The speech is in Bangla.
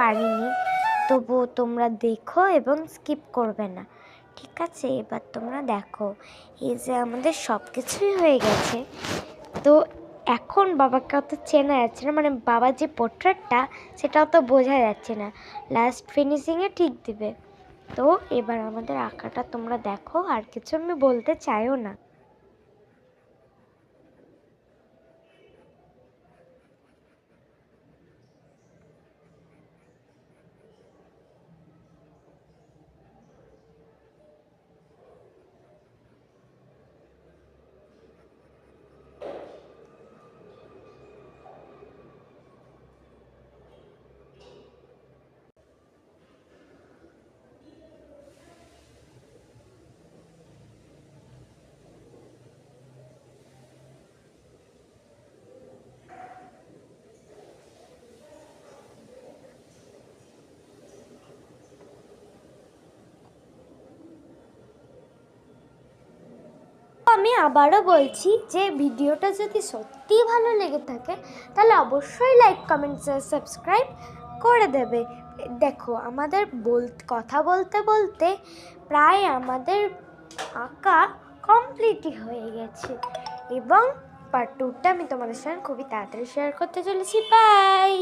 পারিনি, তবুও তোমরা দেখো এবং স্কিপ করবে না, ঠিক আছে? এবার তোমরা দেখো, এই যে আমাদের সব কিছুই হয়ে গেছে। তো এখন বাবাকে অত চেনা যাচ্ছে না, মানে বাবার যে পোর্ট্রেটটা সেটাও তো বোঝা যাচ্ছে না, লাস্ট ফিনিশিংয়ে ঠিক দিবে। তো এবার আমাদের আঁকাটা তোমরা দেখো, আর কিছু আমি বলতে চাইও না। আমি আবারও বলছি যে ভিডিওটা যদি সত্যিই ভালো লেগে থাকে তাহলে অবশ্যই লাইক, কমেন্ট, সাবস্ক্রাইব করে দেবে। দেখো আমাদের কথা বলতে বলতে প্রায় আমাদের আঁকা কমপ্লিটই হয়ে গেছে, এবং পার্ট 2টা আমি তোমাদের সঙ্গে খুবই তাড়াতাড়ি শেয়ার করতে চলেছি। বাই।